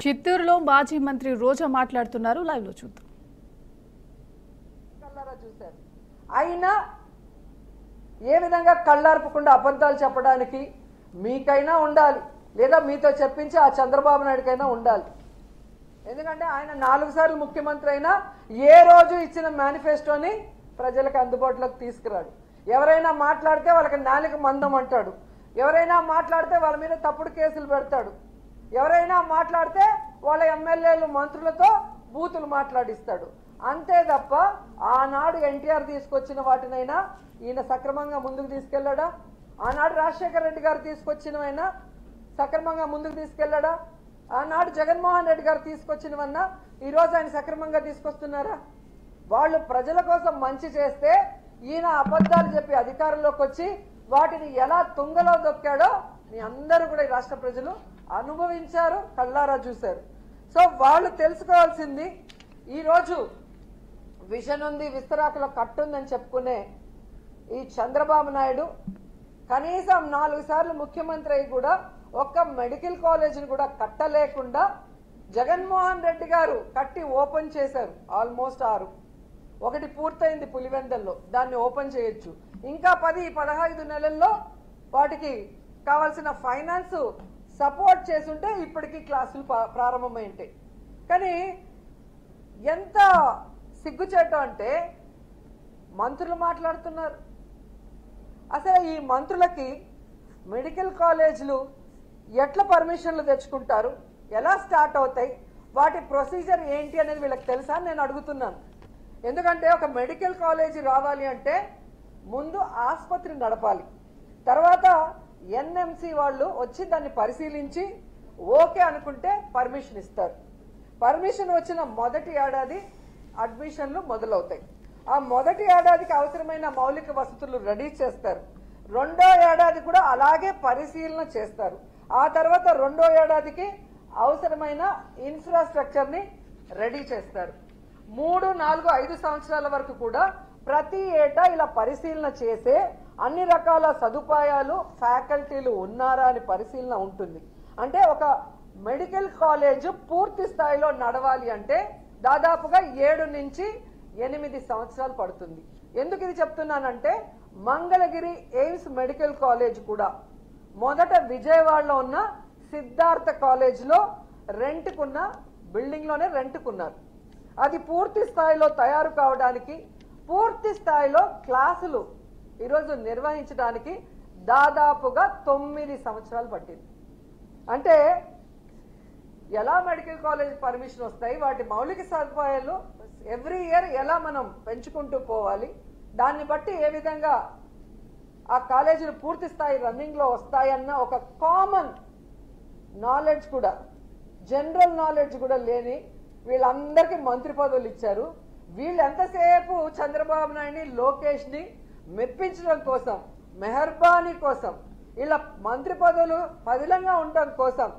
చిత్తూరులో మాజీ మంత్రి రోజా మాట్లాడుతున్నారు. లైవ్ లో చూద్దాం. చూశారు అయినా ఏ విధంగా కళ్ళార్పకుండా అబద్ధాలు చెప్పడానికి మీకైనా ఉండాలి, లేదా మీతో చెప్పించి ఆ చంద్రబాబు నాయుడుకైనా ఉండాలి. ఎందుకంటే ఆయన 4 సార్లు ముఖ్యమంత్రి అయినా ఏ రోజు ఇచ్చిన మేనిఫెస్టోని ప్రజలకు అందుబాటులోకి తీసుకురాడు. ఎవరైనా మాట్లాడితే వాళ్ళకి నాలుక మందం అంటాడు, ఎవరైనా మాట్లాడితే వాళ్ళ మీద తప్పుడు కేసులు పెడతాడు, ఎవరైనా మాట్లాడితే వాళ్ళ ఎమ్మెల్యేలు మంత్రులతో బూతులు మాట్లాడిస్తాడు. అంతే తప్ప ఆనాడు ఎన్టీఆర్ తీసుకొచ్చిన వాటినైనా ఈయన సక్రమంగా ముందుకు తీసుకెళ్లాడా? ఆనాడు రాజశేఖర రెడ్డి గారు తీసుకొచ్చినవైనా సక్రమంగా ముందుకు తీసుకెళ్లాడా? ఆనాడు జగన్మోహన్ రెడ్డి గారు తీసుకొచ్చినవన్నా ఈరోజు ఆయన సక్రమంగా తీసుకొస్తున్నారా? వాళ్ళు ప్రజల కోసం మంచి చేస్తే ఈయన అబద్ధాలు చెప్పి అధికారంలోకి వచ్చి వాటిని ఎలా తుంగలో దొక్కాడో మీ అందరూ కూడా ఈ రాష్ట్ర ప్రజలు అనుభవించారు, కళ్ళారా చూశారు. సో వాళ్ళు తెలుసుకోవాల్సింది, ఈరోజు విజన్ ఉంది, విస్తరాకులో కట్టుందని చెప్పుకునే ఈ చంద్రబాబు నాయుడు కనీసం 4 సార్లు ముఖ్యమంత్రి అయి కూడా ఒక్క మెడికల్ కాలేజీని కూడా కట్టలేకుండా జగన్మోహన్ రెడ్డి గారు కట్టి ఓపెన్ చేశారు. ఆల్మోస్ట్ 6, ఒకటి పూర్తయింది పులివెందల్లో, దాన్ని ఓపెన్ చేయొచ్చు. ఇంకా 10-15 నెలల్లో వాటికి కావాల్సిన ఫైనాన్స్ సపోర్ట్ చేసుంటే ఇప్పటికీ క్లాసులు ప్రారంభమై ఉంటాయి. కానీ ఎంత సిగ్గుచేట అంటే మంత్రులు మాట్లాడుతున్నారు. అసలు ఈ మంత్రులకి మెడికల్ కాలేజీలు ఎట్లా పర్మిషన్లు తెచ్చుకుంటారు, ఎలా స్టార్ట్ అవుతాయి, వాటి ప్రొసీజర్ ఏంటి అనేది వీళ్ళకి తెలుసా అని నేను అడుగుతున్నాను. ఎందుకంటే ఒక మెడికల్ కాలేజీ రావాలి అంటే ముందు ఆసుపత్రి నడపాలి, తర్వాత ఎన్ఎంసి వాళ్ళు వచ్చి దాన్ని పరిశీలించి ఓకే అనుకుంటే పర్మిషన్ ఇస్తారు. పర్మిషన్ వచ్చిన మొదటి ఏడాది అడ్మిషన్లు మొదలవుతాయి. ఆ మొదటి ఏడాదికి అవసరమైన మౌలిక వసతులు రెడీ చేస్తారు. రెండో ఏడాది కూడా అలాగే పరిశీలన చేస్తారు. ఆ తర్వాత రెండో ఏడాదికి అవసరమైన ఇన్ఫ్రాస్ట్రక్చర్ని రెడీ చేస్తారు. 3, 4, 5 సంవత్సరాల వరకు కూడా ప్రతి ఏటా ఇలా పరిశీలన చేసే అన్ని రకాల సదుపాయాలు ఫ్యాకల్టీలు ఉన్నారా అని పరిశీలన ఉంటుంది. అంటే ఒక మెడికల్ కాలేజ్ పూర్తి స్థాయిలో నడవాలి అంటే దాదాపుగా 7 నుంచి 8 సంవత్సరాలు పడుతుంది. ఎందుకు ఇది చెప్తున్నానంటే మంగళగిరి ఎయిమ్స్ మెడికల్ కాలేజ్ కూడా మొదట విజయవాడలో ఉన్న సిద్ధార్థ కాలేజ్లో రెంట్కున్న బిల్డింగ్లోనే రెంట్కున్నారు. అది పూర్తి స్థాయిలో తయారు కావడానికి, పూర్తి స్థాయిలో క్లాసులు ఈరోజు నిర్వహించడానికి దాదాపుగా 9 సంవత్సరాలు పట్టింది. అంటే ఎలా మెడికల్ కాలేజ్ పర్మిషన్ వస్తాయి, వాటి మౌలిక సదుపాయాలు ఎవ్రీ ఇయర్ ఎలా మనం పెంచుకుంటూ పోవాలి, దాన్ని బట్టి ఏ విధంగా ఆ కాలేజీలు పూర్తి స్థాయి రన్నింగ్లో వస్తాయన్న ఒక కామన్ నాలెడ్జ్ కూడా, జనరల్ నాలెడ్జ్ కూడా లేని వీళ్ళందరికీ మంత్రి పదవులు ఇచ్చారు. వీళ్ళు ఎంతసేపు చంద్రబాబు నాయుడిని, లోకేష్ని మెప్పించడం కోసం, మెహర్బానీ కోసం, ఇలా మంత్రి పదవులు పదిలంగా ఉండడం కోసం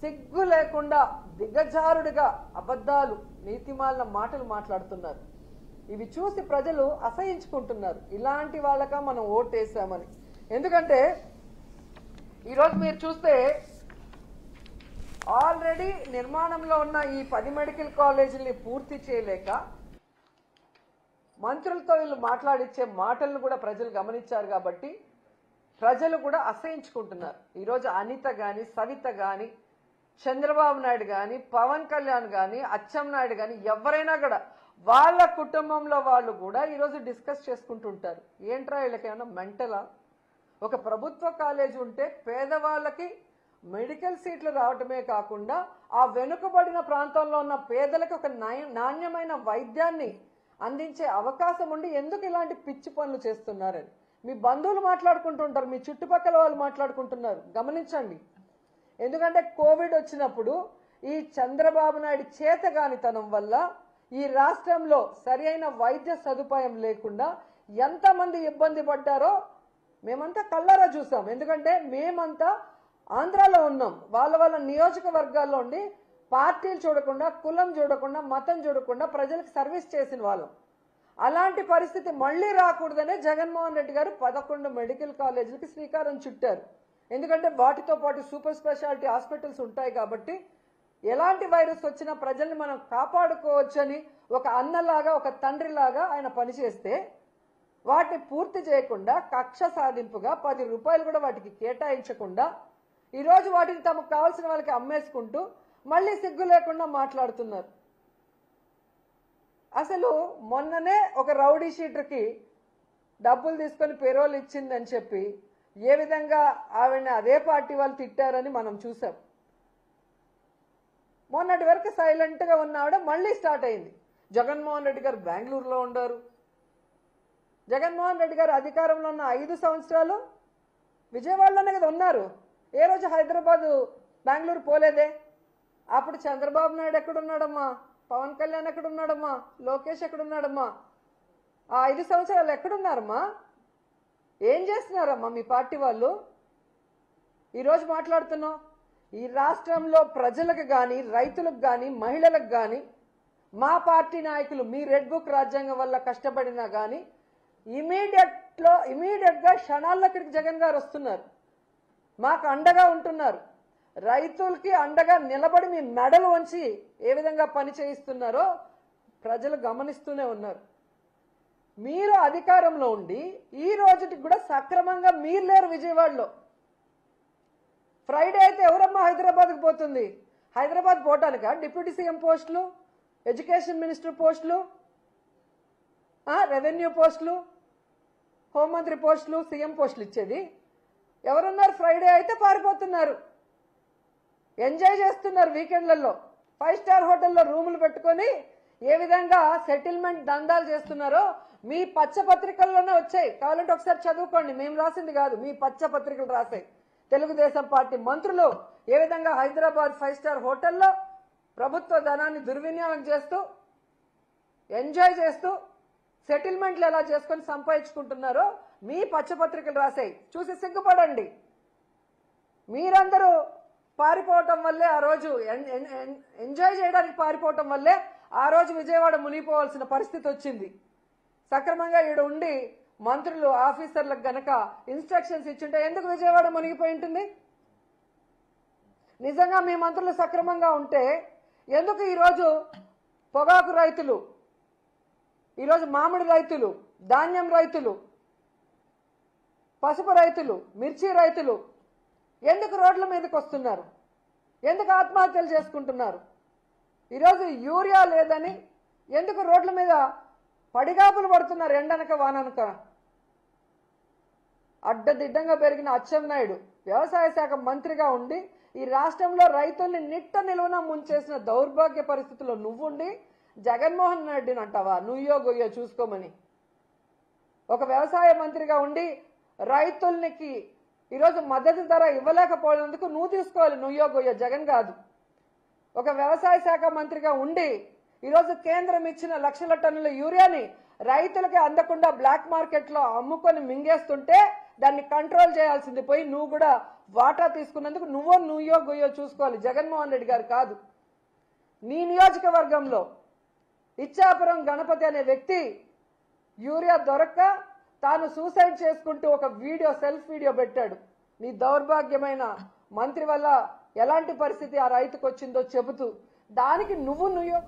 సిగ్గు లేకుండా దిగజారుడిగా అబద్ధాలు, నీతిమాలిన మాటలు మాట్లాడుతున్నారు. ఇవి చూసి ప్రజలు అసహించుకుంటున్నారు. ఇలాంటి వాళ్ళక మనం ఓటేసామని. ఎందుకంటే ఈరోజు మీరు చూస్తే ఆల్రెడీ నిర్మాణంలో ఉన్న ఈ 10 మెడికల్ కాలేజీలని పూర్తి చేయలేక మంత్రులతో వీళ్ళు మాట్లాడించే మాటలను కూడా ప్రజలు గమనించారు. కాబట్టి ప్రజలు కూడా అసహించుకుంటున్నారు. ఈరోజు అనిత కానీ, సవిత కానీ, చంద్రబాబు నాయుడు కానీ, పవన్ కళ్యాణ్ కానీ, అచ్చెన్నాయుడు కానీ ఎవరైనా కూడా వాళ్ళ కుటుంబంలో వాళ్ళు కూడా ఈరోజు డిస్కస్ చేసుకుంటుంటారు. ఏంట్రా వీళ్ళకేమన్నా మెంటలా? ఒక ప్రభుత్వ కాలేజీ ఉంటే పేదవాళ్ళకి మెడికల్ సీట్లు రావటమే కాకుండా ఆ వెనుకబడిన ప్రాంతంలో ఉన్న పేదలకు ఒక నాణ్యమైన వైద్యాన్ని అందించే అవకాశం ఉండి ఎందుకు ఇలాంటి పిచ్చి పనులు చేస్తున్నారని మీ బంధువులు మాట్లాడుకుంటుంటారు, మీ చుట్టుపక్కల వాళ్ళు మాట్లాడుకుంటున్నారు. గమనించండి. ఎందుకంటే కోవిడ్ వచ్చినప్పుడు ఈ చంద్రబాబు నాయుడు చేతగానితనం వల్ల ఈ రాష్ట్రంలో సరి అయిన వైద్య సదుపాయం లేకుండా ఎంతమంది ఇబ్బంది పడ్డారో మేమంతా కళ్ళారా చూసాం. ఎందుకంటే మేమంతా ఆంధ్రాలో ఉన్నాం. వాళ్ళ నియోజకవర్గాల్లో ఉండి పార్టీలు చూడకుండా, కులం చూడకుండా, మతం చూడకుండా ప్రజలకు సర్వీస్ చేసిన వాళ్ళం. అలాంటి పరిస్థితి మళ్ళీ రాకూడదనే జగన్మోహన్ రెడ్డి గారు 11 మెడికల్ కాలేజీలకి శ్రీకారం చుట్టారు. ఎందుకంటే వాటితో పాటు సూపర్ స్పెషాలిటీ హాస్పిటల్స్ ఉంటాయి కాబట్టి ఎలాంటి వైరస్ వచ్చినా ప్రజల్ని మనం కాపాడుకోవచ్చని ఒక అన్నలాగా ఒక తండ్రిలాగా ఆయన పనిచేస్తే వాటిని పూర్తి చేయకుండా కక్ష సాధింపుగా 10 రూపాయలు కూడా వాటికి కేటాయించకుండా ఈరోజు వాటిని తమకు కావాల్సిన వాళ్ళకి అమ్మేసుకుంటూ మళ్ళీ సిగ్గు లేకుండా మాట్లాడుతున్నారు. అసలు మొన్ననే ఒక రౌడీ షీటర్కి డబ్బులు తీసుకొని పేరోల్ ఇచ్చిందని చెప్పి ఏ విధంగా ఆవిడని అదే పార్టీ వాళ్ళు తిట్టారని మనం చూసాం. మొన్నటి వరకు సైలెంట్గా ఉన్న ఆవిడ మళ్ళీ స్టార్ట్ అయింది. జగన్మోహన్ రెడ్డి గారు బెంగళూరులో ఉండారు. జగన్మోహన్ రెడ్డి గారు అధికారంలో ఉన్న 5 సంవత్సరాలు విజయవాడలోనే కదా ఉన్నారు. ఏ రోజు హైదరాబాద్ బెంగళూరు పోలేదే. అప్పుడు చంద్రబాబు నాయుడు ఎక్కడున్నాడమ్మా, పవన్ కళ్యాణ్ ఎక్కడున్నాడమ్మా, లోకేష్ ఎక్కడున్నాడమ్మా, ఆ 5 సంవత్సరాలు ఎక్కడున్నారమ్మా, ఏం చేస్తున్నారమ్మా మీ పార్టీ వాళ్ళు? ఈరోజు మాట్లాడుతున్నాం. ఈ రాష్ట్రంలో ప్రజలకు కానీ రైతులకు కానీ మహిళలకు కానీ మా పార్టీ నాయకులు మీ రెడ్ బుక్ రాజ్యాంగం వల్ల కష్టపడినా కానీ ఇమీడియట్ గా క్షణాల్లో ఇక్కడికి జగన్ గారు వస్తున్నారు, మాకు అండగా ఉంటున్నారు. రైతులకి అండగా నిలబడి మీ మెడలు వంచి ఏ విధంగా పని చేయిస్తున్నారో ప్రజలు గమనిస్తూనే ఉన్నారు. మీరు అధికారంలో ఉండి ఈ రోజుకి కూడా సక్రమంగా మీరు లేరు విజయవాడలో. ఫ్రైడే అయితే ఎవరమ్మా హైదరాబాద్కి పోతుంది? హైదరాబాద్ పోవటానికా డిప్యూటీ సీఎం పోస్టులు, ఎడ్యుకేషన్ మినిస్టర్ పోస్టులు, రెవెన్యూ పోస్టులు, హోంమంత్రి పోస్టులు, సీఎం పోస్టులు ఇచ్చేది? ఎవరున్నారు? ఫ్రైడే అయితే పారిపోతున్నారు, ఎంజాయ్ చేస్తున్నారు వీకెండ్లలో. 5 స్టార్ హోటల్లో రూములు పెట్టుకొని ఏ విధంగా సెటిల్మెంట్ దందాలు చేస్తున్నారో మీ పచ్చ పత్రికల్లోనే వచ్చాయి. కావాలంటే ఒకసారి చదువుకోండి, మేము రాసింది కాదు, మీ పచ్చ పత్రికలు రాసాయి. తెలుగుదేశం పార్టీ మంత్రులు ఏ విధంగా హైదరాబాద్ 5 స్టార్ హోటల్లో ప్రభుత్వ ధనాన్ని దుర్వినియోగం చేస్తూ ఎంజాయ్ చేస్తూ సెటిల్మెంట్లు ఎలా చేసుకొని సంపాదించుకుంటున్నారో మీ పచ్చపత్రికలు రాసాయి. చూసి సిగ్గుపడండి. మీరందరూ పారిపోవటం వల్లే ఆ రోజు ఎంజాయ్ చేయడానికి పారిపోవటం వల్లే ఆ రోజు విజయవాడ మునిగిపోవాల్సిన పరిస్థితి వచ్చింది. సక్రమంగా ఈడ ఉండి మంత్రులు ఆఫీసర్లకు గనక ఇన్స్ట్రక్షన్స్ ఇచ్చుంటే ఎందుకు విజయవాడ మునిగిపోయి ఉంటుంది? నిజంగా మీ మంత్రులు సక్రమంగా ఉంటే ఎందుకు ఈరోజు పొగాకు రైతులు, ఈరోజు మామిడి రైతులు, ధాన్యం రైతులు, పసుపు రైతులు, మిర్చి రైతులు ఎందుకు రోడ్ల మీదకి వస్తున్నారు? ఎందుకు ఆత్మహత్యలు చేసుకుంటున్నారు? ఈరోజు యూరియా లేదని ఎందుకు రోడ్ల మీద పడిగాపులు పడుతున్నారు? ఎండనక వాననక. అడ్డదిడ్డంగా పెరిగిన అచ్చెన్నాయుడు వ్యవసాయ శాఖ మంత్రిగా ఉండి ఈ రాష్ట్రంలో రైతుల్ని నిట్ట నిలువున ముంచేసిన దౌర్భాగ్య పరిస్థితుల్లో నువ్వుండి జగన్మోహన్ రెడ్డిని అంటావా నుయ్యో గొయ్యో చూసుకోమని? ఒక వ్యవసాయ మంత్రిగా ఉండి రైతులకి ఈరోజు మద్దతు ధర ఇవ్వలేకపోయినందుకు నువ్వు తీసుకోవాలి నుయ్యో గొయ్యో, జగన్ కాదు. ఒక వ్యవసాయ శాఖ మంత్రిగా ఉండి ఈరోజు కేంద్రం ఇచ్చిన లక్షల టన్నుల యూరియాని రైతులకి అందకుండా బ్లాక్ మార్కెట్ లో అమ్ముకొని మింగేస్తుంటే దాన్ని కంట్రోల్ చేయాల్సింది పోయి నువ్వు కూడా వాటా తీసుకున్నందుకు నుయ్యో గొయ్యో చూసుకోవాలి, జగన్మోహన్ రెడ్డి గారు కాదు. నీ నియోజకవర్గంలో ఇచ్చాపురం గణపతి అనే వ్యక్తి యూరియా దొరక్క తాను సూసైడ్ చేసుకుంటూ ఒక సెల్ఫ్ వీడియో పెట్టాడు. నీ దౌర్భాగ్యమైన మంత్రి వల్ల ఎలాంటి పరిస్థితి ఆ రైతుకు వచ్చిందో చెబుతూ దానికి నుయ్యో